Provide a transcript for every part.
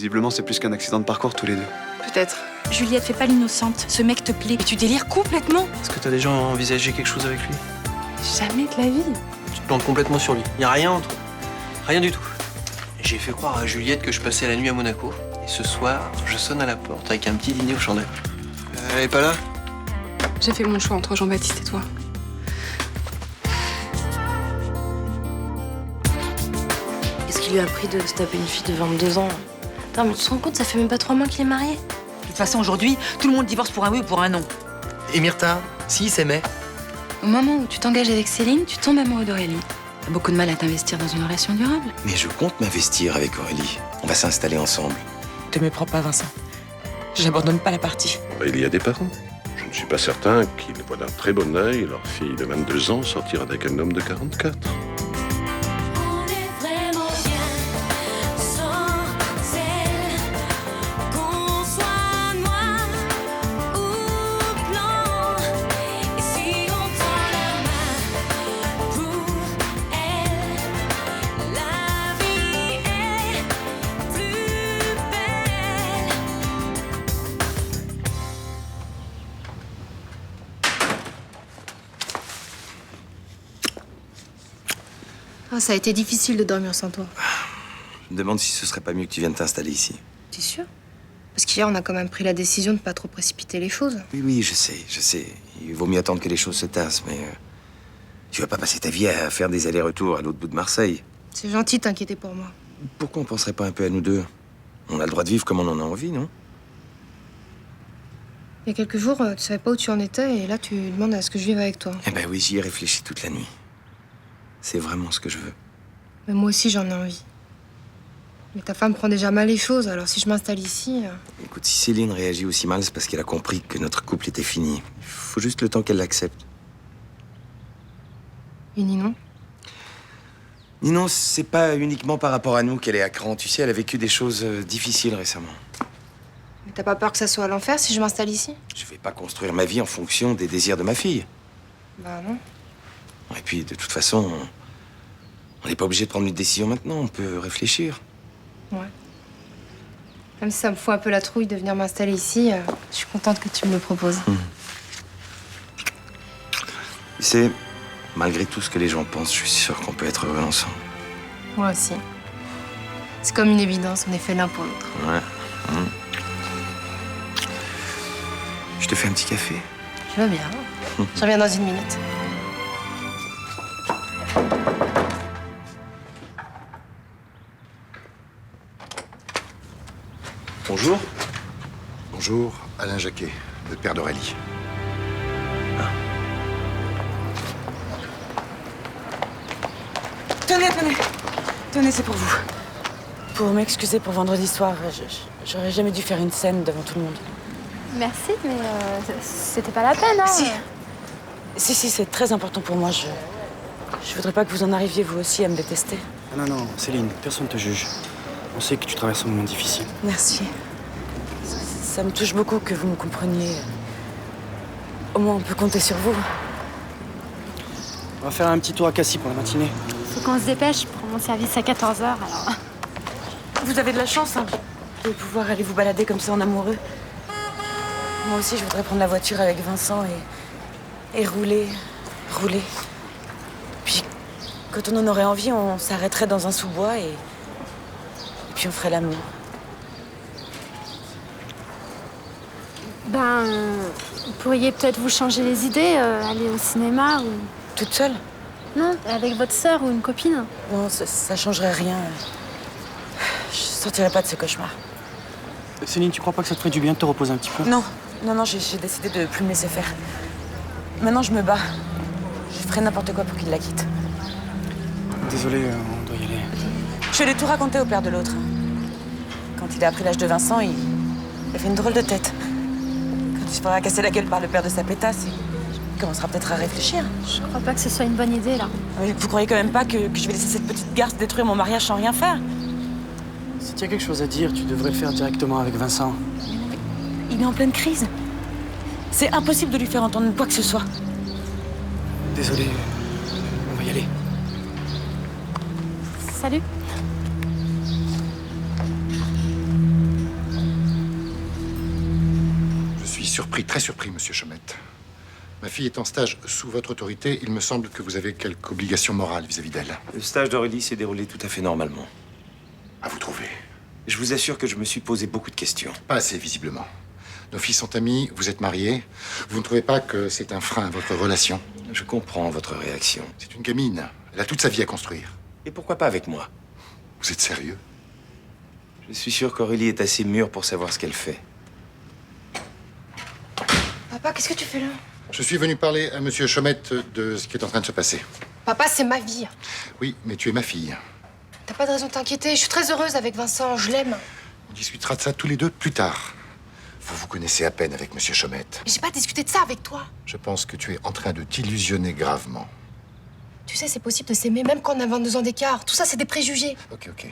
Visiblement, c'est plus qu'un accident de parcours tous les deux. Peut-être. Juliette, fais pas l'innocente. Ce mec te plaît. Et tu délires complètement. Est-ce que t'as déjà envisagé quelque chose avec lui? Jamais de la vie. Tu te plantes complètement sur lui. Y a rien entre eux. Rien du tout. J'ai fait croire à Juliette que je passais la nuit à Monaco. Et ce soir, je sonne à la porte avec un petit dîner aux chandelles. Elle est pas là? J'ai fait mon choix entre Jean-Baptiste et toi. Qu'est-ce qui lui a pris de se taper une fille de 22 ans? Attends, mais tu te rends compte, ça fait même pas 3 mois qu'il est marié. De toute façon, aujourd'hui, tout le monde divorce pour un oui ou pour un non. Et Myrtha, s'ils s'aimaient? Au moment où tu t'engages avec Céline, tu tombes amoureux d'Aurélie. T'as beaucoup de mal à t'investir dans une relation durable. Mais je compte m'investir avec Aurélie. On va s'installer ensemble. Te méprends pas, Vincent. J'abandonne pas la partie. Il y a des parents. Je ne suis pas certain qu'ils voient d'un très bon œil leur fille de 22 ans sortir avec un homme de 44. Oh, ça a été difficile de dormir sans toi. Je me demande si ce serait pas mieux que tu viennes t'installer ici. T'es sûr? Parce qu'hier, on a quand même pris la décision de pas trop précipiter les choses. Oui, je sais. Il vaut mieux attendre que les choses se tassent, mais... tu vas pas passer ta vie à faire des allers-retours à l'autre bout de Marseille. C'est gentil de t'inquiéter pour moi. Pourquoi on penserait pas un peu à nous deux? On a le droit de vivre comme on en a envie, non? Il y a quelques jours, tu savais pas où tu en étais, et là, tu demandes à ce que je vive avec toi. Eh ben oui, j'y ai réfléchi toute la nuit. C'est vraiment ce que je veux. Mais moi aussi, j'en ai envie. Mais ta femme prend déjà mal les choses, alors si je m'installe ici... Écoute, si Céline réagit aussi mal, c'est parce qu'elle a compris que notre couple était fini. Il faut juste le temps qu'elle l'accepte. Et Ninon? Ninon, c'est pas uniquement par rapport à nous qu'elle est à cran. Tu sais, elle a vécu des choses difficiles récemment. Mais t'as pas peur que ça soit l'enfer si je m'installe ici? Je vais pas construire ma vie en fonction des désirs de ma fille. Bah non. Et puis, de toute façon, on n'est pas obligé de prendre une décision maintenant. On peut réfléchir. Ouais. Même si ça me fout un peu la trouille de venir m'installer ici, je suis contente que tu me le proposes. Tu sais, malgré tout ce que les gens pensent, je suis sûr qu'on peut être heureux ensemble. Moi aussi. C'est comme une évidence, on est fait l'un pour l'autre. Ouais. Je te fais un petit café. Je veux bien. Je reviens dans 1 minute. Bonjour. Bonjour, Alain Jacquet, le père d'Aurélie. Tenez, c'est pour vous. Pour m'excuser pour vendredi soir, j'aurais jamais dû faire une scène devant tout le monde. Merci, mais c'était pas la peine, hein. Si, c'est très important pour moi. Je voudrais pas que vous en arriviez, vous aussi, à me détester. Non, Céline, personne te juge. On sait que tu traverses un moment difficile. Merci. Ça me touche beaucoup que vous me compreniez. Au moins, on peut compter sur vous. On va faire un petit tour à Cassis pour la matinée. Faut qu'on se dépêche pour mon service à 14h, alors. Vous avez de la chance, hein, de pouvoir aller vous balader comme ça en amoureux. Moi aussi, je voudrais prendre la voiture avec Vincent et rouler. Puis, quand on en aurait envie, on s'arrêterait dans un sous-bois et puis on ferait l'amour. Ben, vous pourriez peut-être vous changer les idées, aller au cinéma ou... Toute seule? Non, avec votre sœur ou une copine. Non, ça changerait rien. Je sortirais pas de ce cauchemar. Céline, tu crois pas que ça te ferait du bien de te reposer un petit peu? Non, j'ai décidé de plus me laisser faire. Maintenant, je me bats. Je ferai n'importe quoi pour qu'il la quitte. Désolé, on doit y aller. Je l'ai tout raconté au père de l'autre. Quand il a appris l'âge de Vincent, il a fait une drôle de tête. Quand il se fera casser la gueule par le père de sa pétasse, il commencera peut-être à réfléchir. Je crois pas que ce soit une bonne idée, là. Oui, vous croyez quand même pas que je vais laisser cette petite garce détruire mon mariage sans rien faire? Si tu as quelque chose à dire, tu devrais le faire directement avec Vincent. Il est en pleine crise. C'est impossible de lui faire entendre quoi que ce soit. Désolé, on va y aller. Salut. surpris, très surpris, monsieur Chaumette. Ma fille est en stage sous votre autorité. Il me semble que vous avez quelque obligation morale vis-à-vis d'elle. Le stage d'Aurélie s'est déroulé tout à fait normalement. À vous trouver. Je vous assure que je me suis posé beaucoup de questions. Pas assez, visiblement. Nos filles sont amies, vous êtes mariés. Vous ne trouvez pas que c'est un frein à votre relation? Je comprends votre réaction. C'est une gamine. Elle a toute sa vie à construire. Et pourquoi pas avec moi? Vous êtes sérieux? Je suis sûr qu'Aurélie est assez mûre pour savoir ce qu'elle fait. Papa, qu'est-ce que tu fais là? Je suis venu parler à monsieur Chaumette de ce qui est en train de se passer. Papa, c'est ma vie. Oui, mais tu es ma fille. T'as pas de raison de t'inquiéter. Je suis très heureuse avec Vincent. Je l'aime. On discutera de ça tous les deux plus tard. Vous vous connaissez à peine avec monsieur Chaumette. Mais j'ai pas discuté de ça avec toi. Je pense que tu es en train de t'illusionner gravement. Tu sais, c'est possible de s'aimer même quand on a 22 ans d'écart. Tout ça, c'est des préjugés. Ok.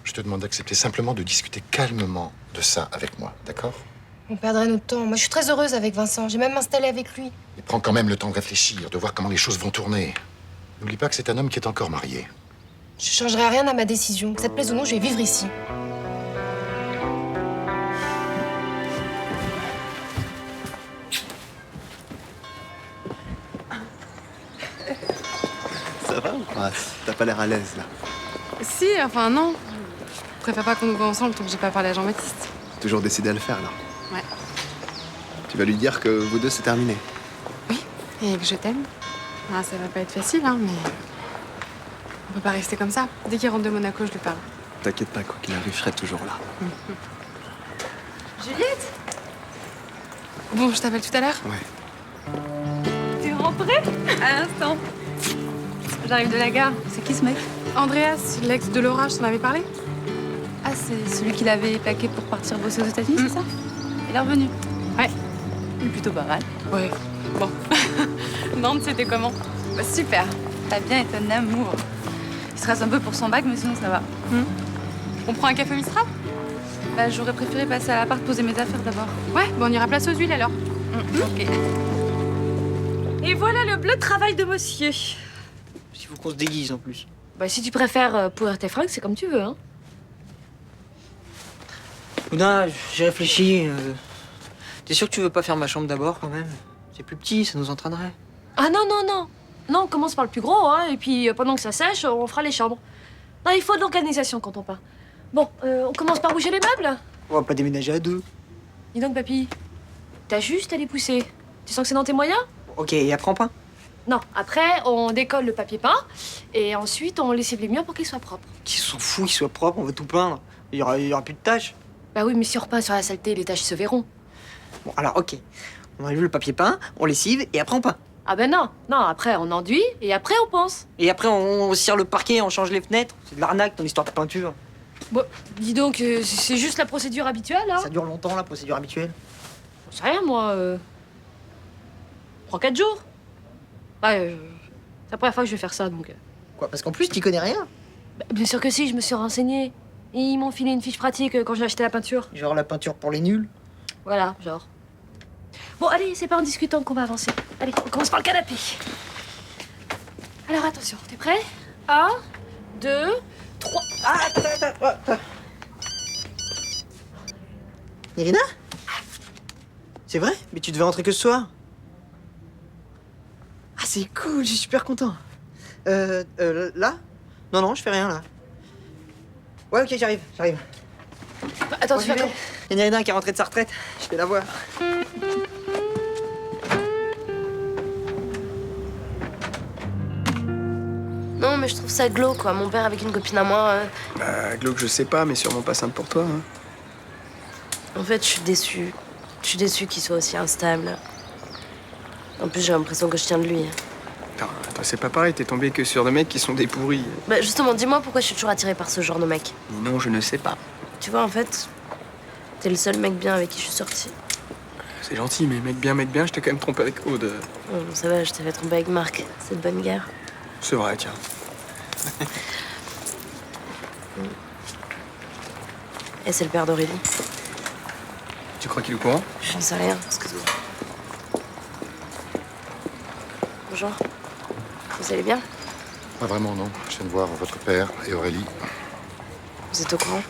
Je te demande d'accepter simplement de discuter calmement de ça avec moi, d'accord? On perdrait notre temps. Moi, je suis très heureuse avec Vincent. J'ai même installé avec lui. Et prends quand même le temps de réfléchir, de voir comment les choses vont tourner. N'oublie pas que c'est un homme qui est encore marié. Je changerai rien à ma décision. Que ça te plaise ou non, je vais vivre ici. Ça va ou pas? T'as pas l'air à l'aise, là. Si, enfin non. Je préfère pas qu'on nous voit ensemble tant que j'ai pas parlé à Jean-Baptiste. Toujours décidé à le faire, là. Ouais. Tu vas lui dire que vous deux, c'est terminé. Oui, et que je t'aime. Ah, ça va pas être facile, hein, mais... On peut pas rester comme ça. Dès qu'il rentre de Monaco, je lui parle. T'inquiète pas, quoi qu'il arrive, je serai toujours là. Juliette? Bon, je t'appelle tout à l'heure. Ouais. T'es rentrée? À l'instant. J'arrive de la gare. C'est qui ce mec? Andreas, l'ex de Laura, je t'en avais parlé? Ah, c'est celui qui l'avait plaqué pour partir bosser aux États-Unis, c'est ça? Il est revenu. Ouais. Il est plutôt pas mal. Ouais. Bon. Nantes, c'était comment? Bah, super. T'as bien été un amour. Il se reste un peu pour son bac, mais sinon ça va. On prend un café Mistral? Bah, j'aurais préféré passer à l'appart, poser mes affaires d'abord. Ouais, bon, on ira place aux huiles alors. Ok. Et voilà le bleu travail de monsieur. S'il faut qu'on se déguise en plus. Bah, si tu préfères pourrir tes fringues, c'est comme tu veux, hein. Ouna, j'ai réfléchi. T'es sûr que tu veux pas faire ma chambre d'abord quand même? C'est plus petit, ça nous entraînerait. Ah non, non, non. Non, on commence par le plus gros, hein, et puis pendant que ça sèche, on fera les chambres. Non, il faut de l'organisation quand on part. Bon, on commence par bouger les meubles? On va pas déménager à deux. Dis donc, papy, t'as juste à les pousser. Tu sens que c'est dans tes moyens? Ok, et après on peint? Non, après, on décolle le papier peint, et ensuite, on lessive les murs pour qu'ils soient propres. Qui s'en fout, qu'il soit propre, on va tout peindre. Il y aura plus de tâches. Bah oui, mais si on repeint sur la saleté, les taches se verront. Bon, alors ok. On enlève le papier peint, on lessive, et après on peint. Ah ben non, non, après on enduit, et après on pense. Et après on cire le parquet, on change les fenêtres. C'est de l'arnaque ton histoire de peinture. Bon, dis donc, c'est juste la procédure habituelle, hein. Ça dure longtemps la procédure habituelle. Je sais rien, moi. 3-4 jours. Ouais, c'est la première fois que je vais faire ça, donc. Quoi, parce qu'en plus t'y connais rien? Bah, bien sûr que si, je me suis renseignée. Et ils m'ont filé une fiche pratique quand j'ai acheté la peinture. Genre la peinture pour les nuls? Voilà, genre. Bon, allez, c'est pas en discutant qu'on va avancer. Allez, on commence par le canapé. Alors attention, t'es prêt? 1, 2, 3. Ah, attends. Irina? C'est vrai? Mais tu devais rentrer que ce soir? Ah, c'est cool, je suis super content. Là? Non, je fais rien, là. Ouais, ok, j'arrive. Attends, tu vas quand? Il y en a Irina qui est rentrée de sa retraite, je vais la voir. Non, mais je trouve ça glauque, quoi. Mon père avec une copine à moi. Bah, glauque, je sais pas, mais sûrement pas simple pour toi. Hein. En fait, je suis déçue. Je suis déçue qu'il soit aussi instable. En plus, j'ai l'impression que je tiens de lui. Attends, c'est pas pareil, t'es tombé que sur des mecs qui sont des pourris. Bah, justement, dis-moi pourquoi je suis toujours attirée par ce genre de mec. Non, je ne sais pas. Tu vois, en fait, t'es le seul mec bien avec qui je suis sortie. C'est gentil, mais mec bien, je t'ai quand même trompé avec Aude. Oh, ça va, je t'avais trompé avec Marc. C'est de bonne guerre. C'est vrai, tiens. Et c'est le père d'Aurélie. Tu crois qu'il est au courant? J'en sais rien, excuse-moi. Bonjour. Vous allez bien? Pas vraiment, non. Je viens de voir votre père et Aurélie. Vous êtes au courant?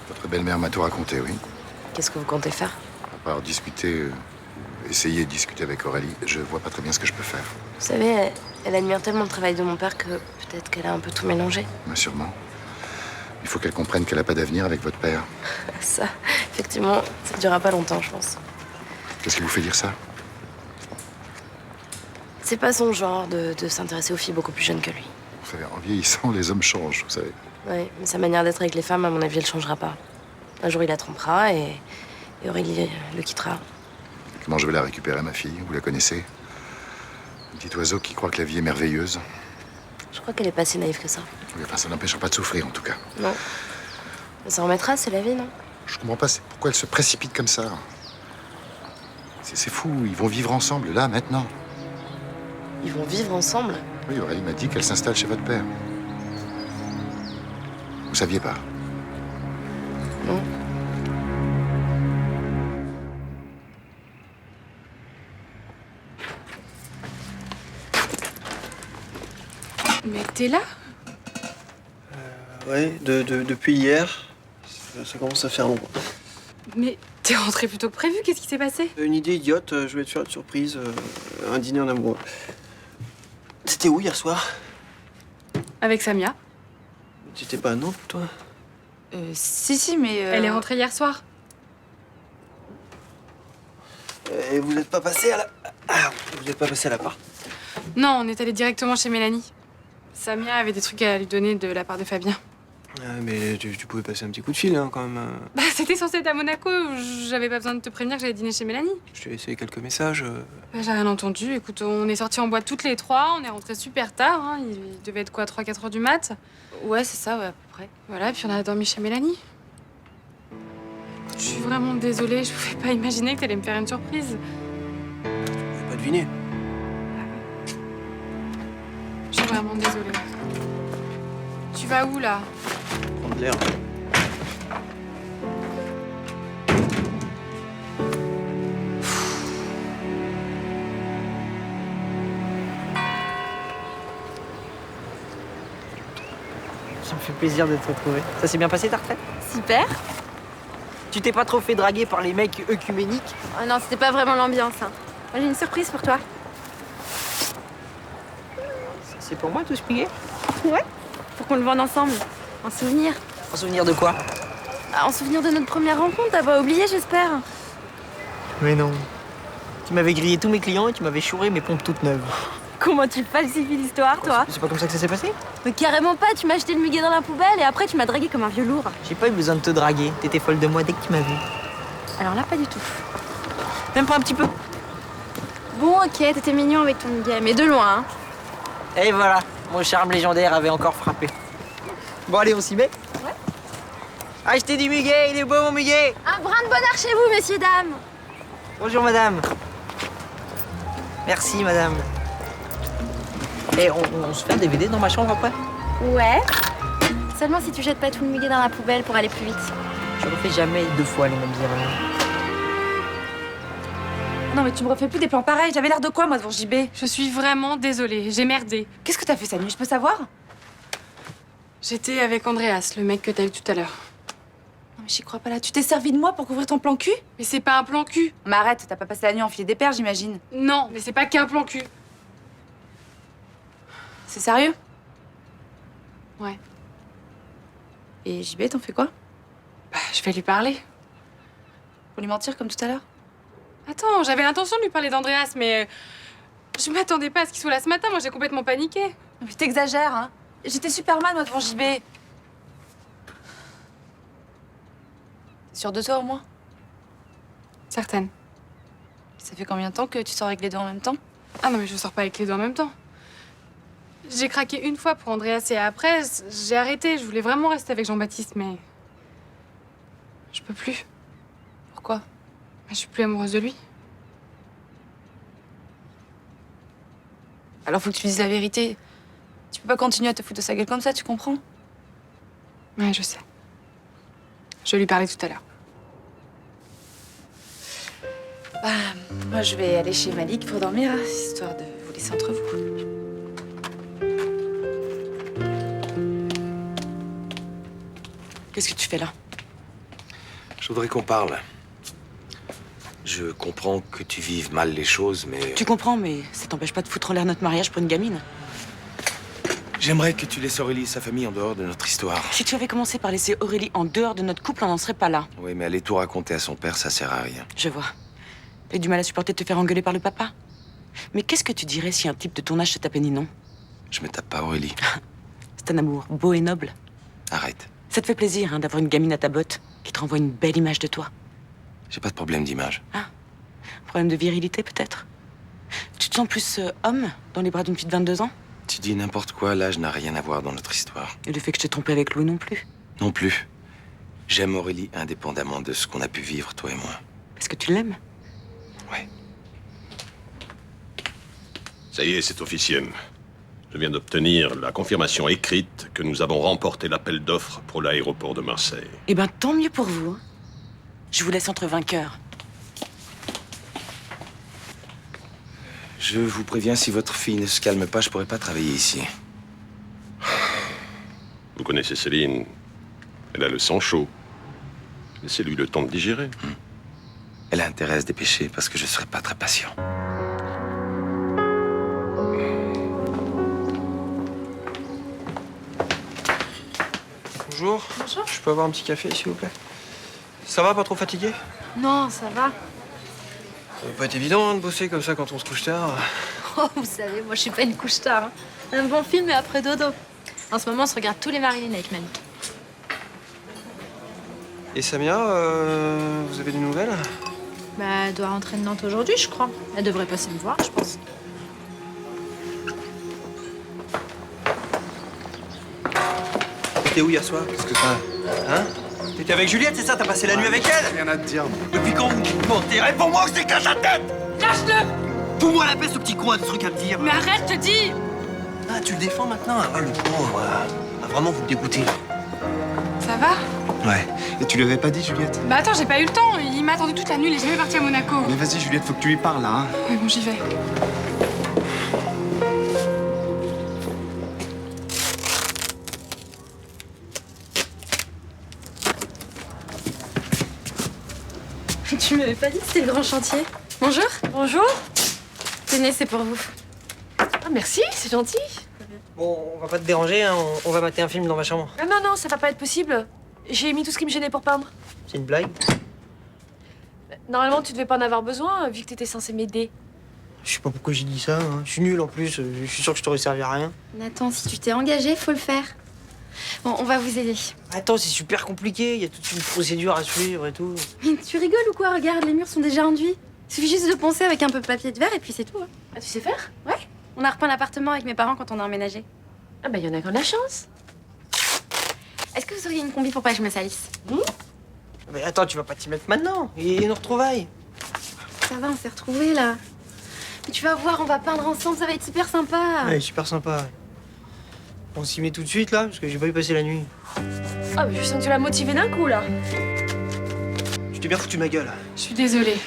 Votre belle-mère m'a tout raconté, oui. Qu'est-ce que vous comptez faire? part discuter, essayer de discuter avec Aurélie, je vois pas très bien ce que je peux faire. Vous savez, elle admire tellement le travail de mon père que peut-être qu'elle a un peu tout mélangé. Mais sûrement. Il faut qu'elle comprenne qu'elle a pas d'avenir avec votre père. Ça, effectivement, ça ne durera pas longtemps, je pense. Qu'est-ce qui vous fait dire ça? C'est pas son genre de s'intéresser aux filles beaucoup plus jeunes que lui. Vous savez, en vieillissant, les hommes changent, vous savez. Oui, mais sa manière d'être avec les femmes, à mon avis, elle changera pas. Un jour, il la trompera et Aurélie le quittera. Comment je vais la récupérer, ma fille? Vous la connaissez? Un petit oiseau qui croit que la vie est merveilleuse. Je crois qu'elle est pas si naïve que ça. Oui, enfin, ça n'empêchera pas de souffrir, en tout cas. Non. Elle s'en remettra, c'est la vie, non? Je comprends pas pourquoi elle se précipite comme ça. C'est fou, ils vont vivre ensemble, là, maintenant. Ils vont vivre ensemble? Oui, Aurélie m'a dit qu'elle s'installe chez votre père. Vous saviez pas? Non. Mais t'es là? Ouais, depuis hier, ça commence à faire long. Mais t'es rentré plus tôt que prévu, qu'est-ce qui s'est passé? Une idée idiote, je voulais te faire une surprise, un dîner en amoureux. C'était où hier soir? Avec Samia. T'étais pas à Nantes, toi? Si, mais... Elle est rentrée hier soir. Et vous n'êtes pas passé à la... Ah, vous n'êtes pas passé à l'appart? Non, on est allé directement chez Mélanie. Samia avait des trucs à lui donner de la part de Fabien. Mais tu pouvais passer un petit coup de fil, hein, quand même. Bah, c'était censé être à Monaco. J'avais pas besoin de te prévenir que j'allais dîner chez Mélanie. Je t'ai laissé quelques messages. Bah, j'ai rien entendu. Écoute, on est sortis en boîte toutes les trois. On est rentrés super tard. Hein. Il devait être quoi, 3-4 heures du mat? Ouais, c'est ça, ouais, à peu près. Voilà, puis on a dormi chez Mélanie. Je suis vraiment désolée. Je pouvais pas imaginer que t'allais me faire une surprise. Tu pouvais pas deviner. Je suis vraiment désolée. Tu vas où, là? Prendre l'air. Ça me fait plaisir de te retrouver. Ça s'est bien passé ta retraite? Super. Tu t'es pas trop fait draguer par les mecs œcuméniques? Oh non, c'était pas vraiment l'ambiance, hein. Moi, j'ai une surprise pour toi. C'est pour moi tout ce piguet? Ouais. Pour qu'on le vende ensemble. En souvenir. En souvenir de quoi? Ah, en souvenir de notre première rencontre, t'as pas oublié, j'espère. Mais non. Tu m'avais grillé tous mes clients et tu m'avais chouré mes pompes toutes neuves. Comment tu falsifies l'histoire, toi? C'est pas comme ça que ça s'est passé? Mais carrément pas, tu m'as acheté le muguet dans la poubelle et après tu m'as dragué comme un vieux lourd. J'ai pas eu besoin de te draguer. T'étais folle de moi dès que tu m'as vu. Alors là, pas du tout. Même pas un petit peu? Bon, ok, t'étais mignon avec ton muguet, mais de loin, hein. Et voilà, mon charme légendaire avait encore frappé. Bon allez, on s'y met? Ouais. Achetez du muguet, il est beau mon muguet! Un brin de bonheur chez vous, messieurs, dames. Bonjour madame. Merci madame. Et on se fait un DVD dans ma chambre après? Ouais. Seulement si tu jettes pas tout le muguet dans la poubelle pour aller plus vite. Je refais jamais 2 fois les mêmes erreurs. Non mais tu me refais plus des plans pareils, j'avais l'air de quoi moi devant JB? Je suis vraiment désolée, j'ai merdé. Qu'est-ce que t'as fait cette nuit, je peux savoir? J'étais avec Andreas, le mec que t'as eu tout à l'heure. Non mais j'y crois pas là, tu t'es servi de moi pour couvrir ton plan cul? Mais c'est pas un plan cul. Mais arrête, t'as pas passé la nuit à enfiler des paires, j'imagine. Non, mais c'est pas qu'un plan cul. C'est sérieux? Ouais. Et JB, t'en fais quoi? Bah, je vais lui parler. Pour lui mentir comme tout à l'heure? Attends, j'avais l'intention de lui parler d'Andreas, mais je m'attendais pas à ce qu'il soit là ce matin. Moi, j'ai complètement paniqué. Mais t'exagères, hein. J'étais super mal, moi, devant JB. T'es sûre de toi, au moins? Certaine. Ça fait combien de temps que tu sors avec les deux en même temps? Ah non, mais je sors pas avec les deux en même temps. J'ai craqué une fois pour Andreas et après, j'ai arrêté. Je voulais vraiment rester avec Jean-Baptiste, mais je peux plus. Pourquoi? Je suis plus amoureuse de lui. Alors faut que tu dises la vérité. Tu peux pas continuer à te foutre de sa gueule comme ça, tu comprends? Ouais, je sais. Je vais lui parler tout à l'heure. Bah, moi je vais aller chez Malik pour dormir, hein, histoire de vous laisser entre vous. Qu'est-ce que tu fais là? Je voudrais qu'on parle. Je comprends que tu vives mal les choses, mais... Tu comprends, mais ça t'empêche pas de foutre en l'air notre mariage pour une gamine. J'aimerais que tu laisses Aurélie et sa famille en dehors de notre histoire. Si tu avais commencé par laisser Aurélie en dehors de notre couple, on n'en serait pas là. Oui, mais aller tout raconter à son père, ça sert à rien. Je vois. T'as du mal à supporter de te faire engueuler par le papa. Mais qu'est-ce que tu dirais si un type de ton âge se tapait Ninon? Je me tape pas Aurélie. C'est un amour beau et noble. Arrête. Ça te fait plaisir hein, d'avoir une gamine à ta botte qui te renvoie une belle image de toi. J'ai pas de problème d'image. Problème de virilité, peut-être? Tu te sens plus homme dans les bras d'une fille de 22 ans? Tu dis n'importe quoi, l'âge n'a rien à voir dans notre histoire. Et le fait que je t'ai trompé avec Louis non plus. Non plus. J'aime Aurélie indépendamment de ce qu'on a pu vivre, toi et moi. Parce que tu l'aimes? Ouais. Ça y est, c'est officiel. Je viens d'obtenir la confirmation écrite que nous avons remporté l'appel d'offres pour l'aéroport de Marseille. Eh ben, tant mieux pour vous. Hein. Je vous laisse entre vainqueurs. Je vous préviens, si votre fille ne se calme pas, je pourrais pas travailler ici. Vous connaissez Céline. Elle a le sang chaud. Laissez-lui le temps de digérer. Elle a intérêt à se dépêcher parce que je serai pas très patient. Bonjour. Bonjour. Je peux avoir un petit café, s'il vous plaît? Ça va, pas trop fatigué? Non, ça va. Ça va pas être évident hein, de bosser comme ça quand on se couche tard. Oh, vous savez, moi je suis pas une couche tard. Hein. Un bon film et après dodo. En ce moment, on se regarde tous les Marilyn avec Manu. Et Samia, vous avez des nouvelles? Bah, elle doit rentrer de Nantes aujourd'hui, je crois. Elle devrait passer me voir, je pense. T'étais où hier soir? Qu'est-ce que t'as? Hein? T'étais avec Juliette, c'est ça? T'as passé la nuit avec elle? Rien à te dire. Depuis quand vous mentez? Réponds-moi que je t'éclate la tête! Lâche-le! Fous-moi la paix, ce petit con a des trucs à me dire. Mais arrête, je te dis! Ah, tu le défends maintenant? Ah ouais, le pauvre. Ah, vraiment, vous me dégoûtez. Ça va? Ouais. Et tu lui avais pas dit, Juliette? Bah attends, j'ai pas eu le temps. Il m'a attendu toute la nuit, il est jamais parti à Monaco. Mais vas-y, Juliette, faut que tu lui parles, là. Hein. Oui, bon, j'y vais. Tu m'avais pas dit que c'était le grand chantier. Bonjour. Bonjour. Tenez, c'est pour vous. Ah, merci, c'est gentil. Bon, on va pas te déranger, hein. On va mater un film dans ma chambre. Ah, non, non, ça va pas être possible. J'ai mis tout ce qui me gênait pour peindre. C'est une blague? Normalement, tu devais pas en avoir besoin, vu que t'étais censé m'aider. Je sais pas pourquoi j'ai dit ça, hein. Je suis nul en plus, je suis sûr que je t'aurais servi à rien. Nathan, si tu t'es engagé, faut le faire. Bon, on va vous aider. Attends, c'est super compliqué, il y a toute une procédure à suivre et tout. Mais tu rigoles ou quoi? Regarde, les murs sont déjà enduits. Il suffit juste de poncer avec un peu de papier de verre et puis c'est tout. Hein. Ah, tu sais faire? Ouais, on a repeint l'appartement avec mes parents quand on a emménagé. Ah, bah, y en a qui ont de la chance. Est-ce que vous auriez une combi pour pas que je me salisse? Mais attends, tu vas pas t'y mettre maintenant, et nos retrouvailles. Ça va, on s'est retrouvés là. Mais tu vas voir, on va peindre ensemble, ça va être super sympa. Ouais, super sympa. Ouais. On s'y met tout de suite là, parce que j'ai pas eu passer la nuit. Ah, mais je sens que tu l'as motivé d'un coup, là. Tu t'es bien foutu de ma gueule. Je suis désolée.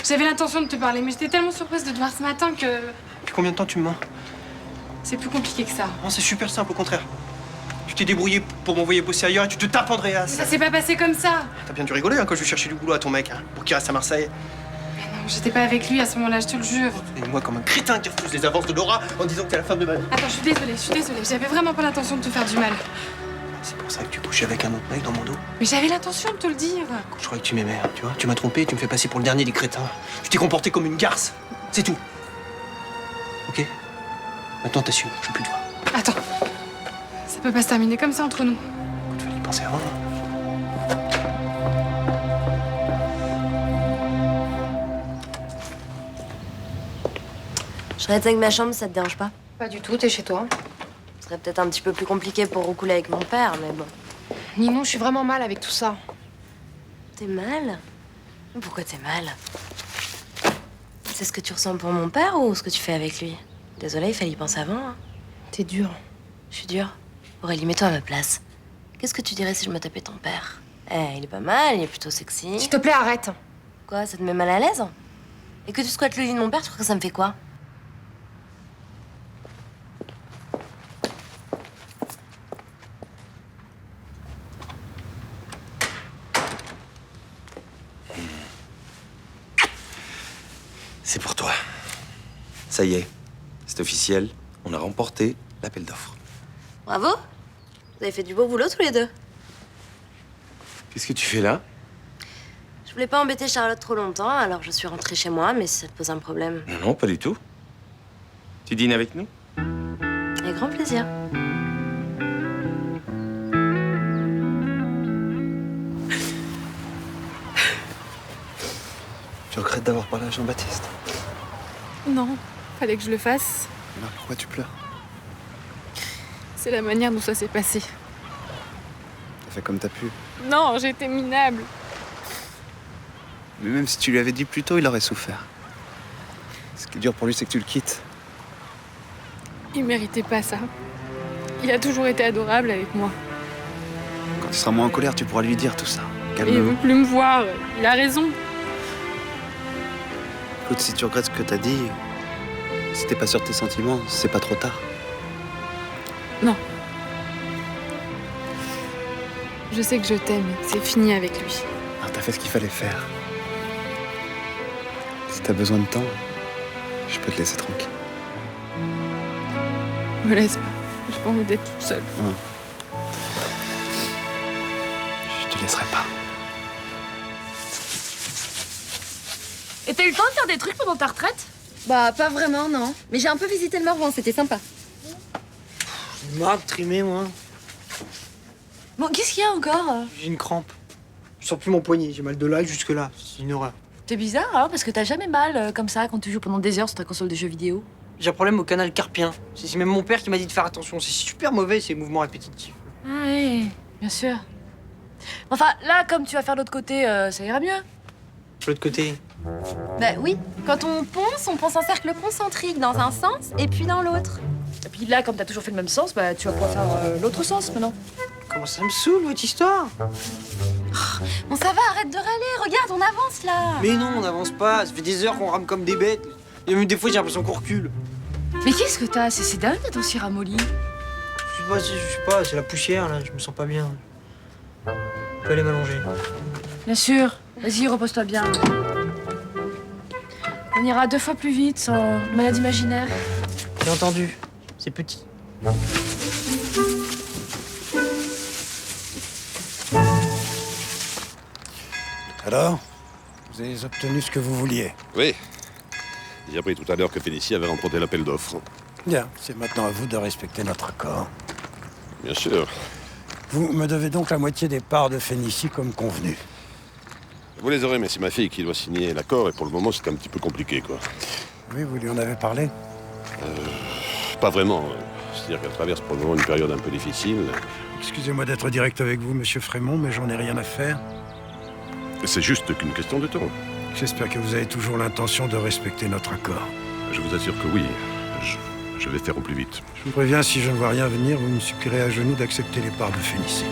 J'avais l'intention de te parler, mais j'étais tellement surprise de te voir ce matin que Depuis combien de temps tu me mens? c'est plus compliqué que ça. Non, c'est super simple, au contraire. Tu t'es débrouillé pour m'envoyer bosser ailleurs et tu te tapes Andreas. Ça s'est pas passé comme ça. T'as bien dû rigoler hein, quand je lui cherchais du boulot à ton mec, hein, pour qu'il reste à Marseille. Non, j'étais pas avec lui à ce moment-là, je te le jure. Et moi, comme un crétin qui refuse les avances de Laura en disant que t'es la femme de ma vie. Attends, je suis désolée. J'avais vraiment pas l'intention de te faire du mal. C'est pour ça que tu couchais avec un autre mec dans mon dos. Mais j'avais l'intention de te le dire. Je croyais que tu m'aimais, hein, tu vois. Tu m'as trompé et tu me fais passer pour le dernier des crétins. Tu t'es comporté comme une garce. C'est tout. Ok? Maintenant, t'assumes. Je veux plus de toi. Attends. Ça peut pas se terminer comme ça entre nous. Tu fallait y penser avant. Je reste avec ma chambre, ça te dérange pas? Pas du tout, t'es chez toi. Ce serait peut-être un petit peu plus compliqué pour roucouler avec mon père, mais bon. Ninon, je suis vraiment mal avec tout ça. T'es mal? Pourquoi t'es mal? C'est ce que tu ressens pour mon père ou ce que tu fais avec lui? Désolée, il fallait y penser avant. Hein. T'es dur. Je suis dure. Aurélie, mets-toi à ma place. Qu'est-ce que tu dirais si je me tapais ton père? Eh, il est pas mal, il est plutôt sexy. S'il te plaît, arrête. Quoi, ça te met mal à l'aise? Et que tu squattes le lit de mon père, tu crois que ça me fait quoi? C'est pour toi. Ça y est, c'est officiel. On a remporté l'appel d'offres. Bravo. Vous avez fait du beau boulot tous les deux. Qu'est-ce que tu fais là? Je voulais pas embêter Charlotte trop longtemps, alors je suis rentrée chez moi, mais si ça te pose un problème. Non, non, pas du tout. Tu dînes avec nous? Avec grand plaisir. Tu regrettes d'avoir parlé à Jean-Baptiste? Non, fallait que je le fasse. Alors pourquoi tu pleures? C'est la manière dont ça s'est passé. T'as fait comme t'as pu. Non, j'ai été minable. Mais même si tu lui avais dit plus tôt, il aurait souffert. Ce qui est dur pour lui, c'est que tu le quittes. Il méritait pas ça. Il a toujours été adorable avec moi. Quand il sera moins en colère, tu pourras lui dire tout ça. Il Calme-le. veut plus me voir. Il a raison. Écoute, si tu regrettes ce que t'as dit, si t'es pas sûr de tes sentiments, c'est pas trop tard. Non. Je sais que je t'aime. C'est fini avec lui. Alors t'as fait ce qu'il fallait faire. Si t'as besoin de temps, je peux te laisser tranquille. Me laisse pas. J'ai pas envie d'être toute seule. Je te laisserai pas. Et t'as eu le temps de faire des trucs pendant ta retraite? Bah, pas vraiment, non. Mais j'ai un peu visité le Morvan, c'était sympa. J'ai marre de trimer, moi. Bon, qu'est-ce qu'il y a encore? J'ai une crampe. Je sens plus mon poignet, j'ai mal de là jusque là. C'est une horreur. C'est bizarre, hein, parce que t'as jamais mal comme ça quand tu joues pendant des heures sur ta console de jeux vidéo. J'ai un problème au canal carpien. C'est même mon père qui m'a dit de faire attention. C'est super mauvais, ces mouvements répétitifs. Ah ouais, bien sûr. Enfin, là, comme tu vas faire de l'autre côté, ça ira mieux. De l'autre côté. Bah oui, quand on pense en cercle concentrique dans un sens et puis dans l'autre. Et puis là, comme t'as toujours fait le même sens, bah tu vas pouvoir faire l'autre sens maintenant. Comment ça me saoule, votre histoire? Bon, ça va, arrête de râler, regarde, on avance là. Mais non, on n'avance pas. Ça fait des heures qu'on rame comme des bêtes. Et même des fois, j'ai l'impression qu'on recule. Mais qu'est-ce que t'as? C'est dingue d'être aussi ramolli. Je sais pas, c'est la poussière, là. Je me sens pas bien. Je peux aller m'allonger. Bien sûr. Vas-y, repose-toi bien. On ira 2 fois plus vite sans maladie imaginaire. J'ai entendu. C'est petit. Alors, vous avez obtenu ce que vous vouliez? Oui. J'ai appris tout à l'heure que Félicie avait remporté l'appel d'offres. Bien, c'est maintenant à vous de respecter notre accord. Bien sûr. Vous me devez donc la moitié des parts de Phénicie comme convenu. Vous les aurez, mais c'est ma fille qui doit signer l'accord, et pour le moment, c'est un petit peu compliqué, quoi. Oui, vous lui en avez parlé? Pas vraiment. C'est-à-dire qu'elle traverse pour le moment une période un peu difficile. Excusez-moi d'être direct avec vous, monsieur Frémont, mais j'en ai rien à faire. C'est juste qu'une question de temps. J'espère que vous avez toujours l'intention de respecter notre accord. Je vous assure que oui. Je vais faire au plus vite. Je vous préviens, si je ne vois rien venir, vous me supplierez à genoux d'accepter les parts de Phénicie.